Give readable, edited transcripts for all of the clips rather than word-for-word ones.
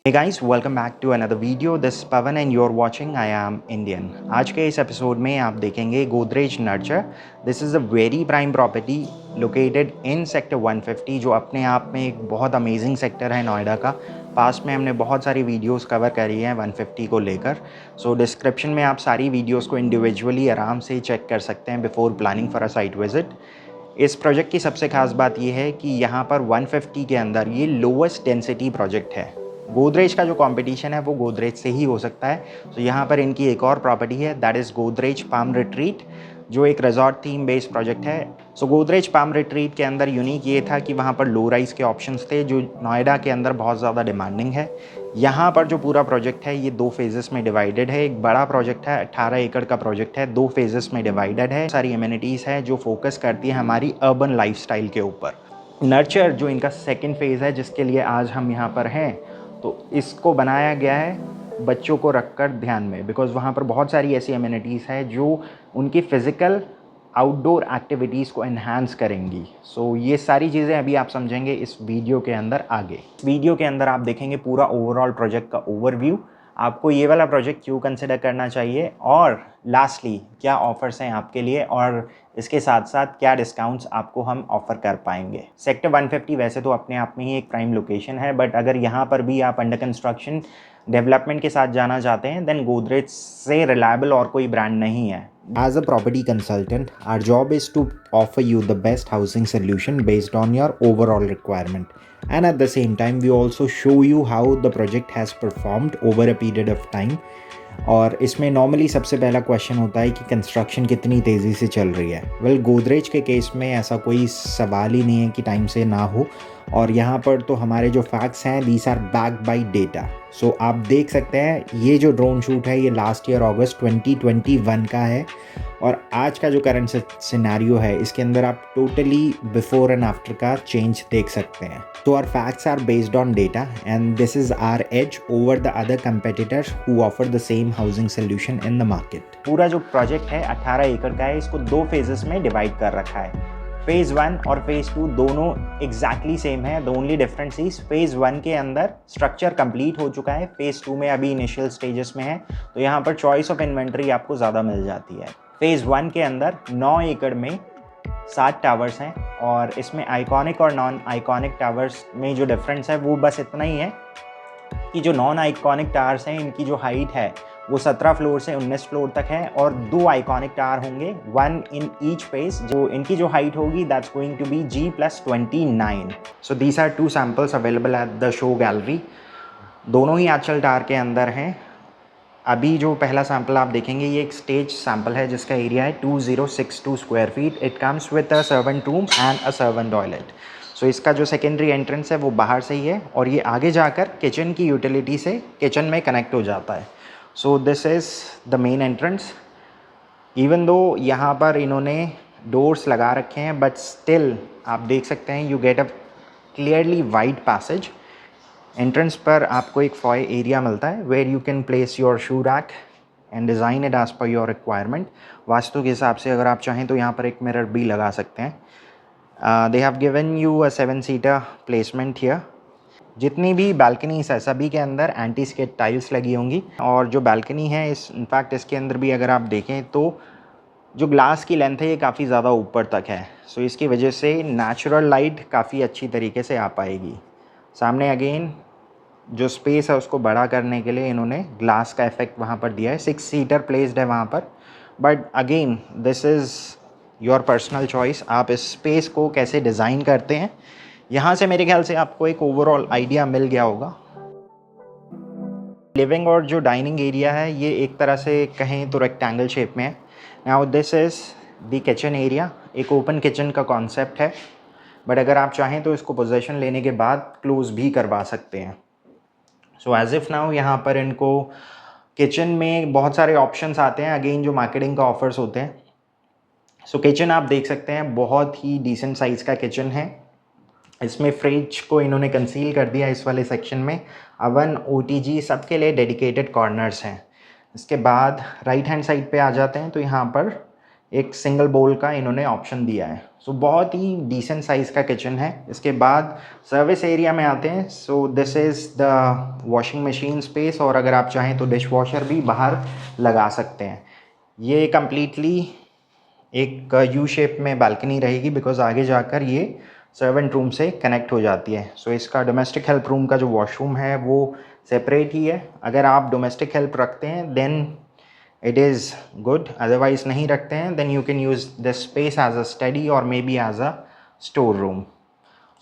Hey guys, welcome back to another video. This is Pavan and you're watching I Am Indian. आज के इस episode में आप देखेंगे Godrej nurture. This is a very prime property located in sector 150 जो अपने आप में एक बहुत अमेजिंग सेक्टर है नोएडा का. पास्ट में हमने बहुत सारी वीडियोस कवर करी हैं 150 को लेकर. सो डिस्क्रिप्शन में आप सारी वीडियोस को इंडिविजुअली आराम से चेक कर सकते हैं before planning for a site visit. इस प्रोजेक्ट की सबसे खास बात यह है कि यहाँ पर 150 के अंदर ये लोवेस्ट डेंसिटी प्रोजेक्ट है. गोदरेज का जो कंपटीशन है वो गोदरेज से ही हो सकता है. तो यहाँ पर इनकी एक और प्रॉपर्टी है that is Godrej palm retreat जो एक रिजॉर्ट थीम बेस्ड प्रोजेक्ट है. सो गोदरेज पाम रिट्रीट के अंदर यूनिक ये था कि वहाँ पर लो राइज के ऑप्शंस थे जो नोएडा के अंदर बहुत ज़्यादा डिमांडिंग है. यहाँ पर जो पूरा प्रोजेक्ट है ये 2 फेजेस में डिवाइडेड है. एक बड़ा प्रोजेक्ट है 18 एकड़ का प्रोजेक्ट है, 2 फेजेस में डिवाइडेड है. सारी एमिनिटीज़ है जो फोकस करती है हमारी अर्बन लाइफस्टाइल के ऊपर. नर्चर जो इनका सेकेंड फेज़ है जिसके लिए आज हम यहाँ पर हैं, तो इसको बनाया गया है बच्चों को रखकर ध्यान में, बिकॉज़ वहाँ पर बहुत सारी ऐसी एमिनिटीज़ है जो उनकी फ़िज़िकल आउटडोर एक्टिविटीज़ को एनहांस करेंगी. सो ये सारी चीज़ें अभी आप समझेंगे इस वीडियो के अंदर आगे. वीडियो के अंदर आप देखेंगे पूरा ओवरऑल प्रोजेक्ट का ओवरव्यू, आपको ये वाला प्रोजेक्ट क्यों कंसिडर करना चाहिए, और लास्टली क्या ऑफ़र्स हैं आपके लिए, और इसके साथ साथ क्या डिस्काउंट्स आपको हम ऑफ़र कर पाएंगे. सेक्टर 150 वैसे तो अपने आप में ही एक प्राइम लोकेशन है, बट अगर यहाँ पर भी आप अंडर कंस्ट्रक्शन डेवलपमेंट के साथ जाना चाहते हैं देन गोदरेज से रिलायबल और कोई ब्रांड नहीं है. As a property consultant, our job is to offer you the best housing solution based on your overall requirement. And at the same time, we also show you how the project has performed over a period of time. और इसमें normally सबसे पहला question होता है कि construction कितनी तेज़ी से चल रही है. वेल, गोदरेज के केस में ऐसा कोई सवाल ही नहीं है कि टाइम से ना हो. और यहाँ पर तो हमारे जो फैक्ट्स हैं these are backed by data. So आप देख सकते हैं ये जो ड्रोन शूट है ये लास्ट ईयर अगस्त 2021 का है, और आज का जो करंट सिनेरियो है इसके अंदर आप टोटली बिफोर एंड आफ्टर का चेंज देख सकते हैं. तो our facts are based on data and this is our edge over the other competitors who offer the same housing solution in the market. पूरा जो प्रोजेक्ट है 18 एकड़ का है. इसको 2 फेजेस में डिवाइड कर रखा है. फेज़ 1 और फेज़ 2 दोनों एग्जैक्टली सेम है. The only difference is phase 1 के अंदर स्ट्रक्चर कंप्लीट हो चुका है, फेज़ 2 में अभी इनिशियल स्टेजेस में है, तो यहाँ पर चॉइस ऑफ इन्वेंट्री आपको ज़्यादा मिल जाती है. फेज़ 1 के अंदर 9 एकड़ में 7 टावर्स हैं, और इसमें आइकॉनिक और नॉन आइकॉनिक टावर्स में जो डिफरेंस है वो बस इतना ही है कि जो नॉन आइकॉनिक टावर्स हैं इनकी जो हाइट है वो 17 फ्लोर से 19 फ्लोर तक है, और 2 आइकॉनिक टावर होंगे 1 इन ईच फेज. जो इनकी जो हाइट होगी that's going to be G+29. So these are 2 samples available at the show gallery. दोनों ही आंचल टावर के अंदर हैं. अभी जो पहला सैम्पल आप देखेंगे ये एक स्टेज सैम्पल है जिसका एरिया है 2062 square feet. It comes with a servant room and a servant toilet. So इसका जो सेकेंडरी एंट्रेंस है वो बाहर से ही है, और ये आगे जाकर किचन की यूटिलिटी से किचन में कनेक्ट हो जाता है. So this is the main entrance. Even though यहाँ पर इन्होंने डोर्स लगा रखे हैं बट स्टिल आप देख सकते हैं you get a clearly wide passage. Entrance पर आपको एक फॉय एरिया मिलता है where you can place your shoe rack and design it as per your requirement. वास्तु के हिसाब से अगर आप चाहें तो यहाँ पर एक मिरर भी लगा सकते हैं. They have given you a 7-सीटर प्लेसमेंट हियर. जितनी भी बालकनीज है सभी के अंदर एंटी स्किड टाइल्स लगी होंगी, और जो बालकनी है इनफैक्ट इसके अंदर भी अगर आप देखें तो जो ग्लास की लेंथ है ये काफ़ी ज़्यादा ऊपर तक है. सो इसकी वजह से नेचुरल लाइट काफ़ी अच्छी तरीके से आ पाएगी. सामने अगेन जो स्पेस है उसको बड़ा करने के लिए इन्होंने ग्लास का इफेक्ट वहाँ पर दिया है. 6 सीटर प्लेस्ड है वहाँ पर, but again this is your personal choice. आप इस स्पेस को कैसे डिज़ाइन करते हैं, यहाँ से मेरे ख्याल से आपको एक ओवरऑल आइडिया मिल गया होगा. लिविंग और जो डाइनिंग एरिया है ये एक तरह से कहें तो रेक्टेंगल शेप में है. Now this is the kitchen area. एक ओपन किचन का कॉन्सेप्ट है, बट अगर आप चाहें तो इसको पोजेशन लेने के बाद क्लोज भी करवा सकते हैं. सो एज इफ़ नाउ यहाँ पर इनको किचन में बहुत सारे ऑप्शंस आते हैं अगेन जो मार्केटिंग का ऑफर्स होते हैं. सो किचन आप देख सकते हैं बहुत ही डिसेंट साइज़ का किचन है. इसमें फ्रिज को इन्होंने कंसील कर दिया इस वाले सेक्शन में. अवन, OTG सबके लिए डेडिकेटेड कॉर्नर्स हैं. इसके बाद राइट हैंड साइड पे आ जाते हैं तो यहाँ पर एक सिंगल बोल का इन्होंने ऑप्शन दिया है। सो बहुत ही डिसेंट साइज़ का किचन है। इसके बाद सर्विस एरिया में आते हैं। So this is the washing machine space, और अगर आप चाहें तो डिश वॉशर भी बाहर लगा सकते हैं। ये कम्प्लीटली एक यू शेप में बालकनी रहेगी, बिकॉज आगे जाकर ये सर्वेंट रूम से कनेक्ट हो जाती है। सो इसका डोमेस्टिक हेल्प रूम का जो वॉशरूम है वो सेपरेट ही है। अगर आप डोमेस्टिक हेल्प रखते हैं then it is good, otherwise नहीं रखते हैं then you can use this space as a study और maybe as a store room.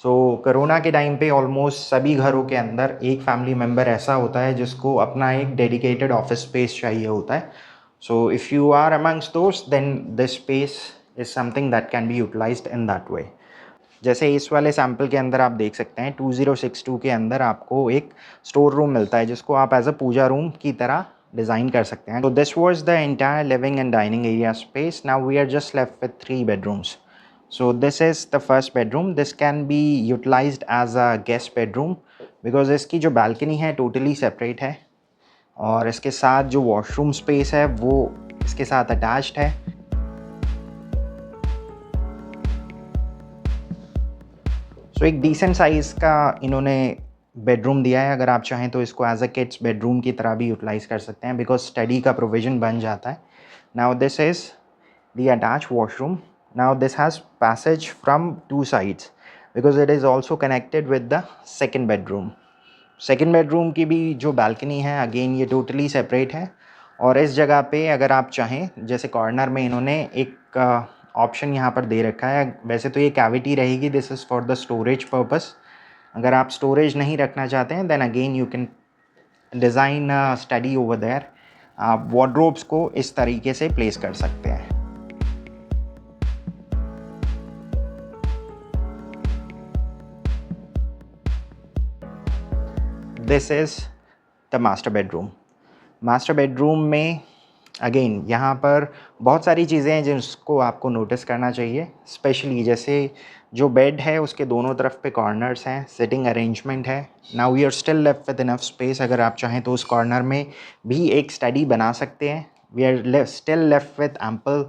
So corona के टाइम पे ऑलमोस्ट सभी घरों के अंदर एक फैमिली मेम्बर ऐसा होता है जिसको अपना एक डेडिकेटेड ऑफिस स्पेस चाहिए होता है। So if you are amongst दोस्त then this space is something that can be utilized in that way. जैसे इस वाले सैम्पल के अंदर आप देख सकते हैं 2062 के अंदर आपको एक स्टोर रूम मिलता है जिसको आप एज अ पूजा रूम की तरह डिज़ाइन कर सकते हैं। तो this was the entire living and dining area space. Now we are just left with 3 bedrooms. So this is the first bedroom. This can be utilized as a guest bedroom because इसकी जो balcony है totally separate है, और इसके साथ जो washroom space है वो इसके साथ अटैच्ड है। सो एक डिसेंट साइज़ का इन्होंने बेडरूम दिया है। अगर आप चाहें तो इसको एज अ किड्स बेडरूम की तरह भी यूटिलाइज़ कर सकते हैं बिकॉज स्टडी का प्रोविज़न बन जाता है। Now this is the attach washroom. Now this has passage from 2 sides because it is also connected with the second bedroom. Second bedroom की भी जो बालकनी है अगेन ये टोटली सेपरेट है, और इस जगह पे अगर आप चाहें जैसे कॉर्नर में इन्होंने एक ऑप्शन यहाँ पर दे रखा है। वैसे तो ये कैविटी रहेगी, this is for the storage purpose. अगर आप स्टोरेज नहीं रखना चाहते हैं then again you can design study over there. आप वार्डरोब्स को इस तरीके से प्लेस कर सकते हैं। This is the master bedroom. Master bedroom में अगेन यहाँ पर बहुत सारी चीज़ें हैं जिसको आपको नोटिस करना चाहिए। स्पेशली जैसे जो बेड है उसके दोनों तरफ पे कॉर्नर्स हैं, सिटिंग अरेंजमेंट है। Now we are still left with enough space. अगर आप चाहें तो उस कॉर्नर में भी एक स्टडी बना सकते हैं। We are still left with ample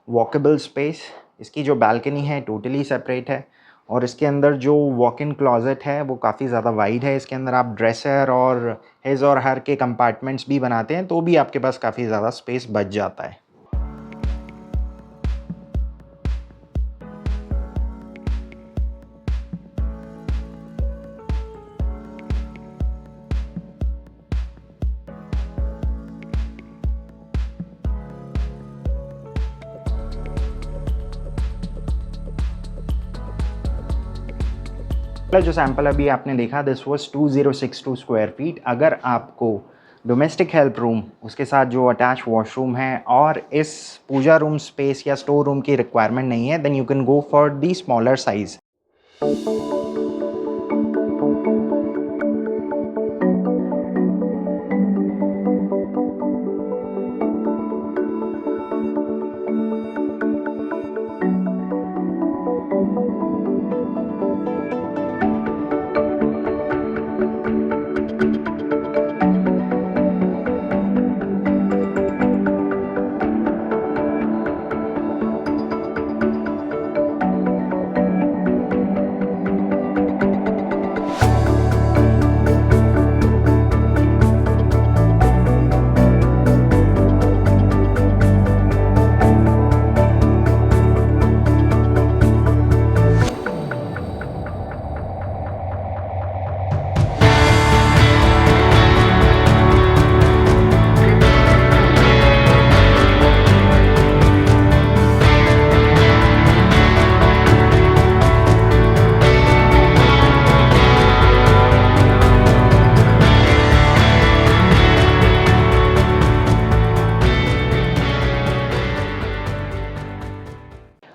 walkable space. इसकी जो बालकनी है टोटली सेपरेट है, और इसके अंदर जो वॉक इन क्लॉजेट है वो काफ़ी ज़्यादा वाइड है। इसके अंदर आप ड्रेसर और हिज और हर के कंपार्टमेंट्स भी बनाते हैं तो भी आपके पास काफ़ी ज़्यादा स्पेस बच जाता है। जो सैंपल अभी आपने देखा दिस वाज 2062 स्क्वायर फीट। अगर आपको डोमेस्टिक हेल्प रूम, उसके साथ जो अटैच वॉशरूम है और इस पूजा रूम स्पेस या स्टोर रूम की रिक्वायरमेंट नहीं है then you can go for the smaller size.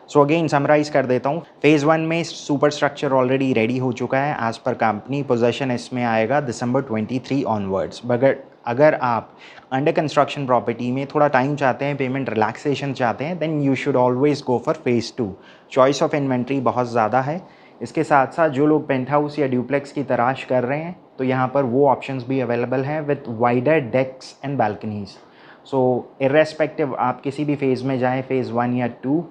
So again summarise कर देता हूँ। फेज़ 1 में सुपर स्ट्रक्चर ऑलरेडी रेडी हो चुका है। एज़ पर कंपनी पोजेसन इसमें आएगा दिसंबर 23 ऑनवर्ड्स। मगर अगर आप अंडर कंस्ट्रक्शन प्रॉपर्टी में थोड़ा टाइम चाहते हैं, पेमेंट रिलैक्सेशन चाहते हैं, then you should always go for phase 2। Choice of inventory बहुत ज़्यादा है। इसके साथ साथ जो लोग पेंट हाउस या ड्यूप्लेक्स की तलाश कर रहे हैं तो यहाँ पर वो ऑप्शंस भी अवेलेबल हैं with wider decks and balconies. So irrespective आप किसी भी फेज़ में जाएँ, फेज़ 1 या 2,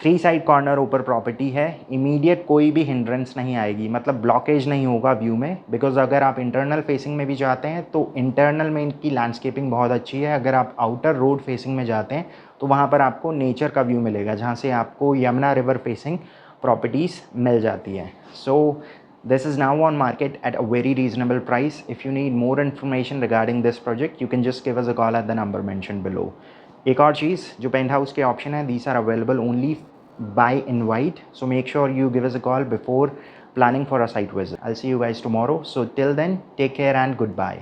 3 साइड कॉर्नर ऊपर प्रॉपर्टी है, इमीडिएट कोई भी हिंड्रेंस नहीं आएगी, मतलब ब्लॉकेज नहीं होगा व्यू में। बिकॉज अगर आप इंटरनल फेसिंग में भी जाते हैं तो इंटरनल में इनकी लैंडस्केपिंग बहुत अच्छी है। अगर आप आउटर रोड फेसिंग में जाते हैं तो वहाँ पर आपको नेचर का व्यू मिलेगा, जहाँ से आपको यमुना रिवर फेसिंग प्रॉपर्टीज़ मिल जाती हैं। So this is now on market at a very reasonable price. If you need more information regarding this project you can just give us a call at the number mention below. एक और चीज़ जो penthouse के option है, these are available only by invite, so make sure you give us a call before planning for a site visit. I'll see you guys tomorrow, so till then take care and goodbye.